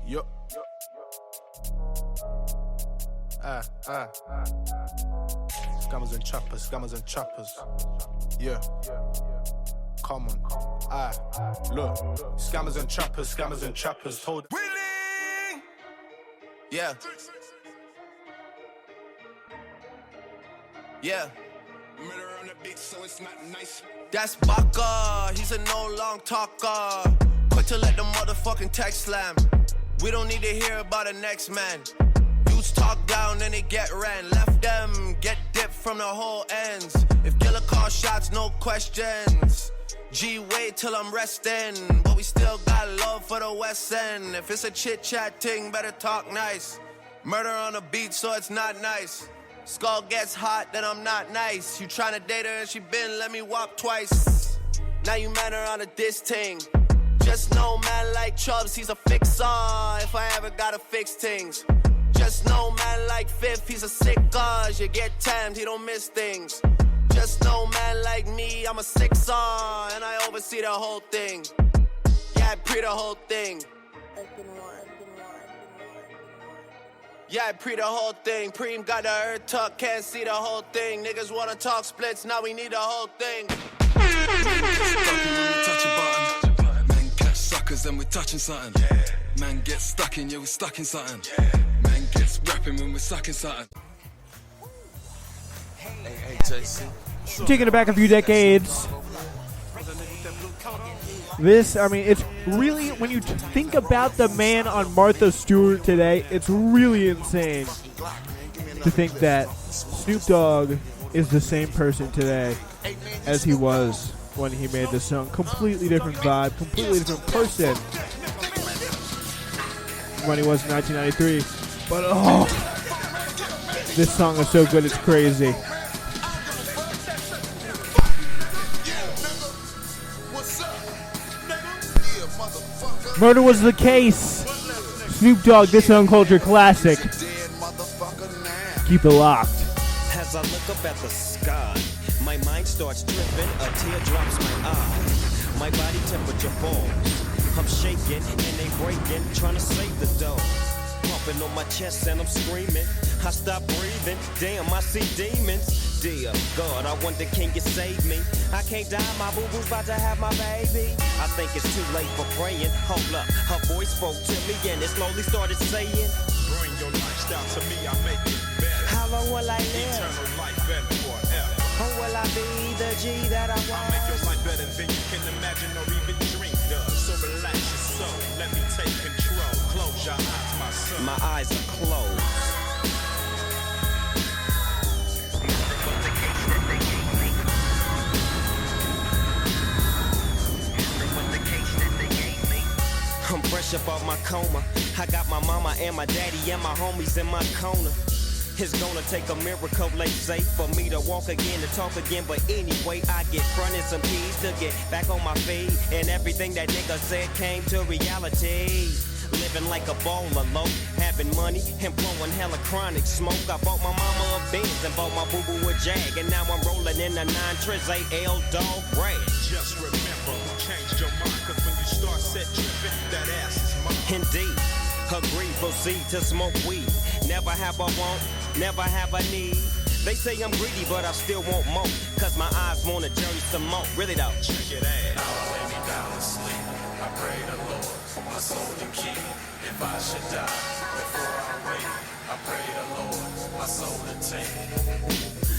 Yup. Scammers and choppers. Yeah. Come on. Look. Scammers and choppers. Hold. willing. Yeah. Yeah. Murder on the beat, so it's not nice. That's Baka, he's a no long talker. Quick to let the motherfucking text slam. We don't need to hear about the next man. Use talk down, then they get ran. Left them, get dipped from the whole ends. If killer call shots, no questions. G, wait till I'm resting. But we still got love for the West End. If it's a chit chat thing, better talk nice. Murder on the beat, so it's not nice. Skull gets hot, then I'm not nice. You tryna date her and she been let me whop twice. Now you man her on a diss ting. Just know man like Chubbs, he's a fixer. If I ever gotta fix things. Just know man like Fifth, he's a sick cause. You get timed, he don't miss things. Just know man like me, I'm a sixer. And I oversee the whole thing. Yeah, I pre the whole thing. Yeah, I pre the whole thing. Preem got the earth tuck, can't see the whole thing. Niggas wanna talk splits, now we need the whole thing. Touch a button. Man catch suckers and we're touching something. Man gets stuck in, yeah, we're stuck in something. Man gets rapping when we're sucking something. Hey, JC. Taking it back a few decades. This, I mean, it's really, when you think about the man on Martha Stewart today, it's really insane. to think that Snoop Dogg is the same person today as he was when he made this song. Completely different vibe, completely different person when he was in 1993. But oh, this song is so good, it's crazy. Murder Was the Case. Snoop Dogg, This Uncultured Classic. Keep it locked. As I look up at the sky, my mind starts tripping, a tear drops my eye. My body temperature falls. I'm shaking and they breaking, trying to save the dough. Pumping on my chest and I'm screaming. I stop breathing, damn, I see demons. Dear God, I wonder, can you save me? I can't die, my boo-boo's about to have my baby. I think it's too late for praying. Hold up, her voice spoke to me and it slowly started saying, bring your lifestyle to me, I'll make it better. How long will I live? Eternal life better forever. Or will I be the G that I was? I'll make your life better than you can imagine or even dream of. So relax your soul, let me take control. Close your eyes, my son. My eyes are closed. I'm fresh up off my coma. I got my mama and my daddy and my homies in my corner. It's gonna take a miracle, they say, for me to walk again, to talk again. But anyway, I get fronted some keys to get back on my feet. And everything that nigga said came to reality. Living like a baller, low, having money and blowing hella chronic smoke. I bought my mama a Benz and bought my boo-boo a Jag. And now I'm rolling in a 9 Triz AL Dog Rag. Just remember who changed your mind, cause when you start set tripping, that ass is mine. Indeed, agree, proceed to smoke weed. Never have I want, never have I need. They say I'm greedy, but I still want more. Cause my eyes wanna journey some more. Really though. Check it out. Now lay me down to sleep. I pray the Lord, my soul to keep. If I should die before I wake, I pray the Lord, my soul to take.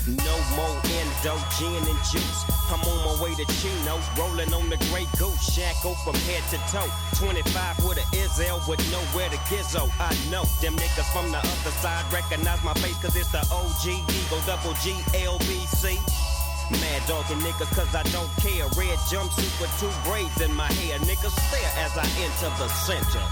No more endo, gin and juice. I'm on my way to Chino, rolling on the Grey Goose. Shackle from head to toe. 25 with a Izzel with nowhere to gizzo. I know them niggas from the other side recognize my face, cause it's the OG Eagle Double G LBC. Mad dogging niggas cause I don't care. Red jumpsuit with 2 braids in my hair. Niggas stare as I enter the center.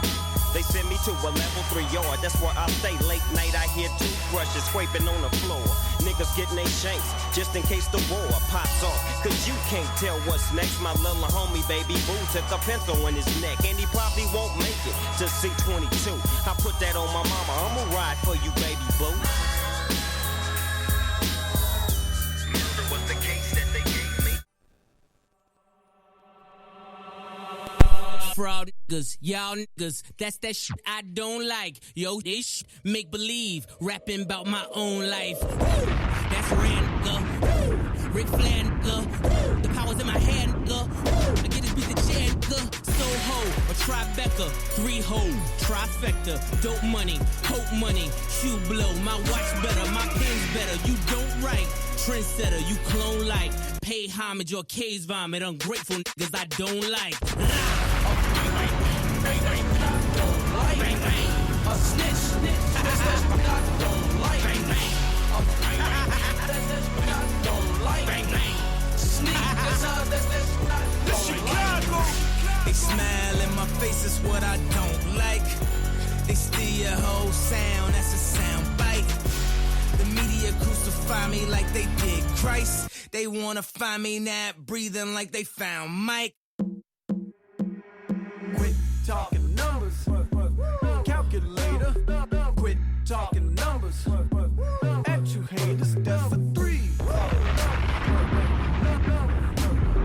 They send me to a level 3 yard, that's where I stay. Late night I hear toothbrushes scraping on the floor. Niggas getting they shanks, just in case the war pops off. Cause you can't tell what's next. My little homie baby boo took a pencil in his neck, and he probably won't make it to C22. I put that on my mama, I'ma ride for you baby boo. Murder was the case that they gave me. Fraud niggas, y'all niggas, that's that shit I don't like. Yo, this shit make believe, rapping about my own life. Woo! That's Rand nigga, Rick Flair nigga, the power's in my hand nigga. I get this beat the chair nigga. Soho, a Tribeca, 3-ho, trifecta, dope money, hope money, shoe blow, my watch better, my pen's better. You don't write, trendsetter, you clone like, pay homage or case vomit, ungrateful niggas I don't like. Bang, bang, a snitch, that's what I don't like. Bang, bang, that's what I don't like. Bang, bang, sneak, that's what I don't like. They smile in my face, is what I don't like. They steal your whole sound, that's a sound bite. The media crucify me like they did Christ. They wanna find me not breathing like they found Mike. Quit talking numbers, calculator. Quit talking numbers. At you haters, that's a 3.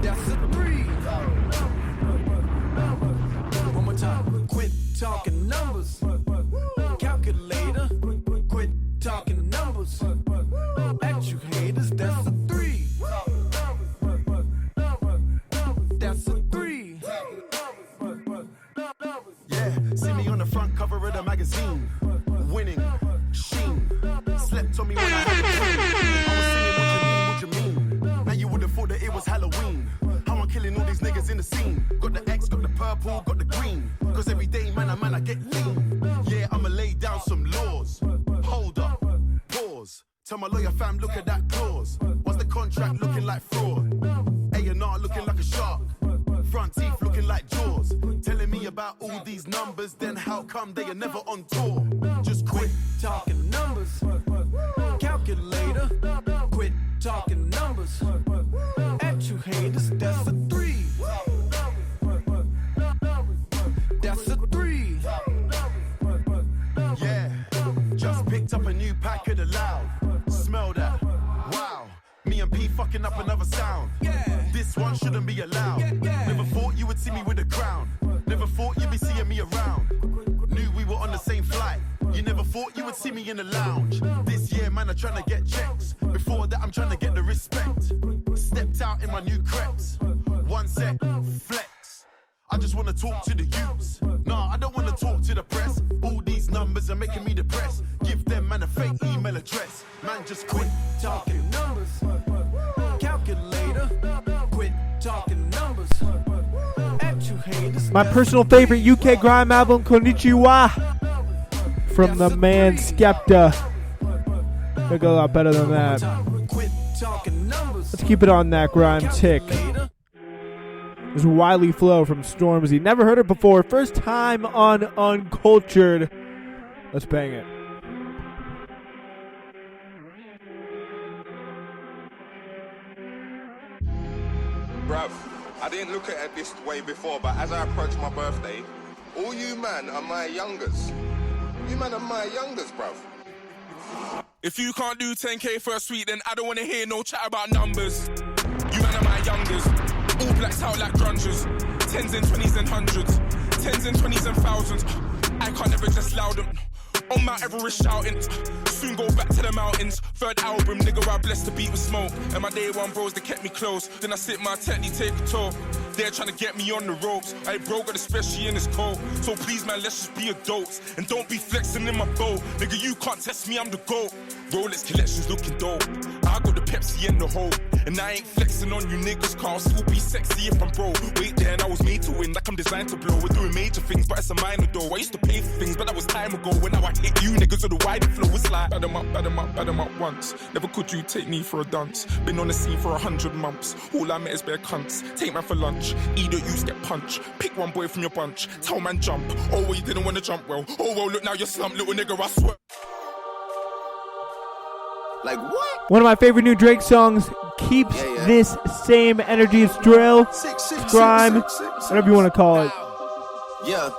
That's a 3. One more time. Quit talking numbers, calculator. Quit talking numbers. At you haters, that's a 3. That's a 3. Yeah, see me on the front cover of the magazine. Winning, sheen. Slept on me when I had a dream. I was singing, what you mean? Now you would've thought that it was Halloween. How I'm killing all these niggas in the scene. Got the X, got the purple, got the green. Cause every day, man, I get lean. Yeah, I'ma lay down some laws. Hold up, pause. my lawyer fam, look at that clause. What's the contract looking like fraud? A&R looking like a shark. Front teeth looking like jaws. Telling me about all these numbers, then how come they are never on tour? Just quit talking numbers. Calculator, quit talking numbers. At you haters, that's a 3. That's a 3. Yeah, just picked up a new pack of the loud. Smell that, wow. Me and P fucking up another sound. This one shouldn't be allowed. Never thought you would see me with a crown. Never thought you'd be seeing me around. Knew we were on the same flight. You never thought you would see me in the lounge. This year, man, I'm trying to get checks. Before that, I'm trying to get the respect. Stepped out in my new crepes. One sec, flex. I just want to talk to the youths. Nah, I don't want to talk to the press. All these numbers are making me depressed. Give them, man, a fake email address. Man, just quit talking numbers. Calculator, quit talking numbers. At you haters. My personal favorite UK grime album, Konnichiwa, from the man Skepta. They go a lot better than that. Let's keep it on that grime tick. This is Wiley Flow from Stormzy. Never heard it before. First time on Uncultured. Let's bang it. Bruv, I didn't look at it this way before, but as I approach my birthday, all you man are my youngers. You man are my youngers, bruv. If you can't do 10K for a suite, then I don't want to hear no chat about numbers. You man are my youngers. All blacks out like grungers. 10s and 20s and 100s. 10s and 20s and thousands. I can't ever just loud them. On Mount Everest shouting. Soon go back to the mountains. Third album, nigga, I blessed the beat with smoke. And my day one bros, they kept me close. Then I sit my technique, take a tour. They're trying to get me on the ropes. I broke it, especially in this cold. So please, man, let's just be adults. And don't be flexing in my boat. Nigga, you can't test me, I'm the GOAT. Rolex collections looking dope. I got the Pepsi and the Hope. And I ain't flexing on you niggas, cause I'll still be sexy if I'm broke. Wait there, and I was made to win, like I'm designed to blow. We're doing major things, but it's a minor though. I used to pay for things, but that was time ago. When now I hit you niggas with the wider flow, it's like bad 'em up once. Never could you take me for a dance. Been on the scene for 100 months. All I met is bare cunts. Take man for lunch, either you get punched. Pick one boy from your bunch, tell man jump. Oh well, you didn't want to jump well. Oh well, look now you're slumped, little nigga, I swear. Like what? One of my favorite new Drake songs keeps this same energy. It's drill, grime, whatever you want to call it. Yeah.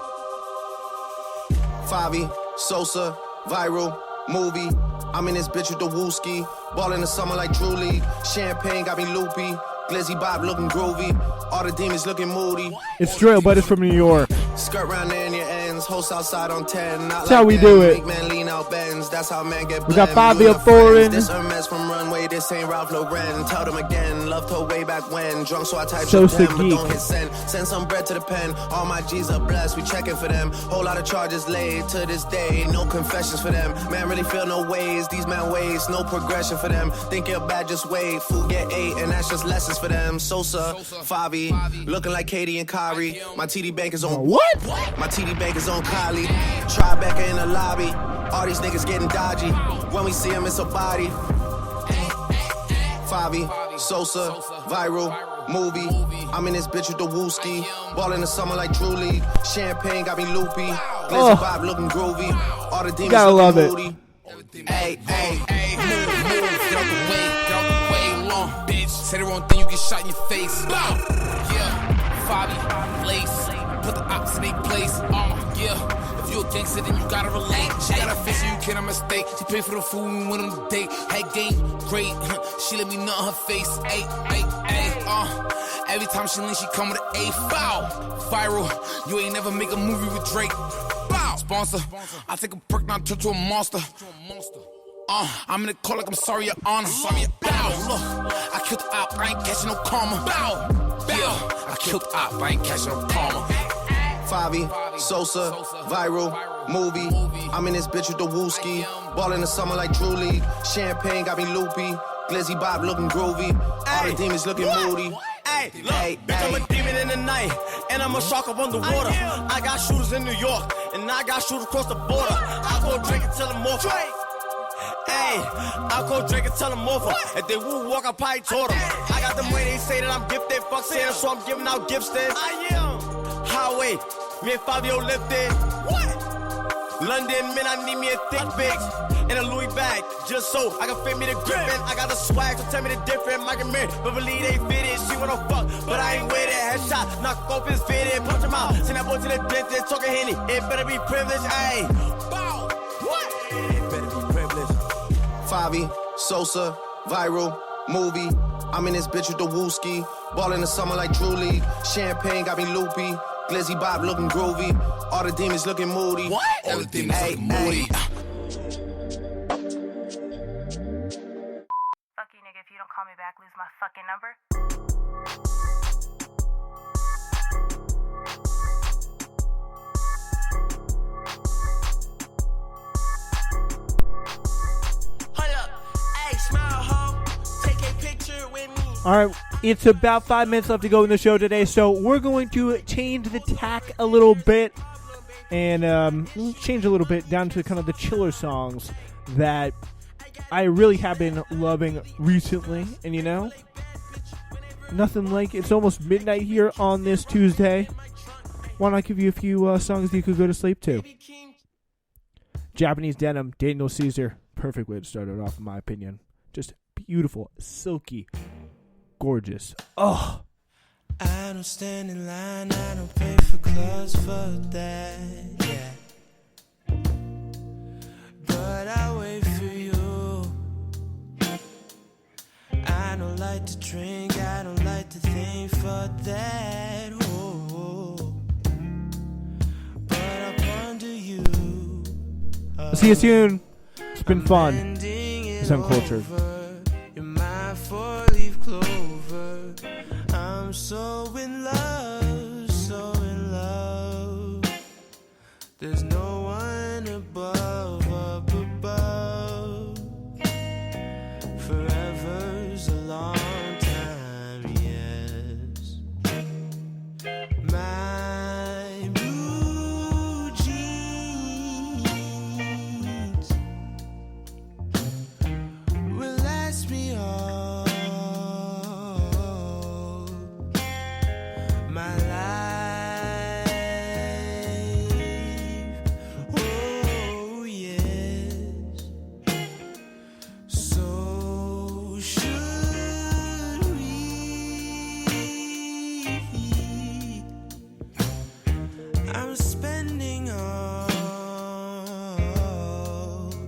Favi, Sosa, viral, movie. I'm in this bitch with the wooski. Ball in the summer like Drew League. Champagne got me loopy. Glizzy Bob looking groovy. All the demons looking moody. It's drill, but it's from New York. Skirt round there in your ends. Host outside on 10. Not That's how we do it. Big man lean out bends. That's how man get We got blend. Fabio Foreign. This Hermes from Runway. This ain't Ralph Lauren. Tell them again. Loved her way back when. Drunk so I typed Sosa 10, but Geek. don't hit send. Send some bread to the pen. All my G's are blessed. We checking for them. Whole lot of charges laid to this day. No confessions for them. Man really feel no ways. These man ways. No progression for them. Think you're bad, just wait. Food get 8 and that's just lessons for them. Sosa, Favi, looking like Katie and Kyrie. My TD bank is on what? My TD bank is on Kylie. Tribeca in the lobby. All these niggas getting dodgy. When we see them, it's a body. Favi, Sosa, viral, movie. I'm in this bitch with the wooski. Ball in the summer like Drew League. Champagne got me loopy. Glizzy Bob looking groovy. All the demons gotta love looking it. moody. Hey, hey, Move, get out the way, long, bitch. Say the wrong thing, you get shot in your face. Yeah, Fabi, lace, put the ops in their place. Yeah, if you a gangster, then you gotta relate. She got a face, so you can't mistake. She paid for the food and we went on the date. Hey, game, great. She let me nut on her face. Ay. Every time she lean, she come with an A. Foul, viral. You ain't never make a movie with Drake. Bow, sponsor. I take a perk, now turn to a monster. I'm in the call like I'm sorry, your honor. Bow, look, I killed the op, I ain't catching no karma. Bow, yeah, I killed the op, I ain't catching no karma. Favi, Sosa, viral, movie. I'm in this bitch with the wooski. Ball in the summer like Drew League. Champagne got me loopy. Glizzy Bob looking groovy. All the demons looking moody. Hey, look, bitch, I'm a demon in the night, and I'm a shark up on the water. I got shooters in New York, and I got shooters across the border. I go drink it till I'm off. Hey, I'll call Drake and tell him over. If they woo walk, I probably taught them. I got them way they say that I'm gifted. Fuck Santa, so I'm giving out gifts then. I am. Highway, me and Fabio lifted. What? London, man, I need me a thick bitch. And a Louis bag, just so I can fit me the grippin'. I got the swag, so tell me the difference. Mike and Mary, but believe they fit it. She wanna fuck, but I ain't with it. Headshot, knock off his fitted. Punch him out, send that boy to the dentist. Talking Henny, it better be privileged, ayy. Bow, what? It better be privileged. Favi, Sosa, viral, movie. I'm in this bitch with the wooski. Ball in the summer like Drew League. Champagne got me loopy. Glizzy Bob looking groovy. All the demons looking moody. What? All the demons looking moody. Fuck you, nigga. If you don't call me back, lose my fucking number. Hold up. Hey, smile, ho. Take a picture with me. All right, it's about 5 minutes left to go in the show today, so we're going to change the tack a little bit and change a little bit down to kind of the chiller songs that I really have been loving recently. And you know, nothing like it's almost midnight here on this Tuesday. Why not give you a few songs that you could go to sleep to? Japanese Denim, Daniel Caesar. Perfect way to start it off, in my opinion. Just beautiful, silky, gorgeous. Oh. I don't stand in line, I don't pay for clubs for that, yeah. But I wait for you. I don't like to drink, I don't like to think for that, oh. But I wonder you. I'll see you soon. It's been fun. It's Uncultured. You're my four-leaf clover. I'm so in love, so in love. There's no one above, up above. Forever's a long time, yes. My blue jeans will last me all my life. Oh yes. So should we. I'm spending all,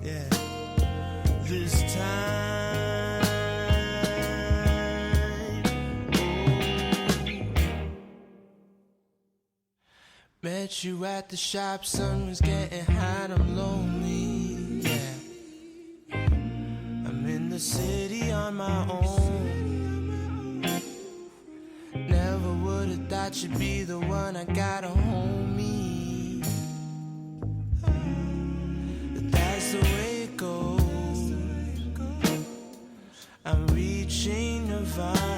yeah, this time. Met you at the shop, sun was getting hot, I'm lonely, yeah. I'm in the city on my own. Never would've thought you'd be the one, I got a homie. But that's the way it goes. I'm reaching Nirvana.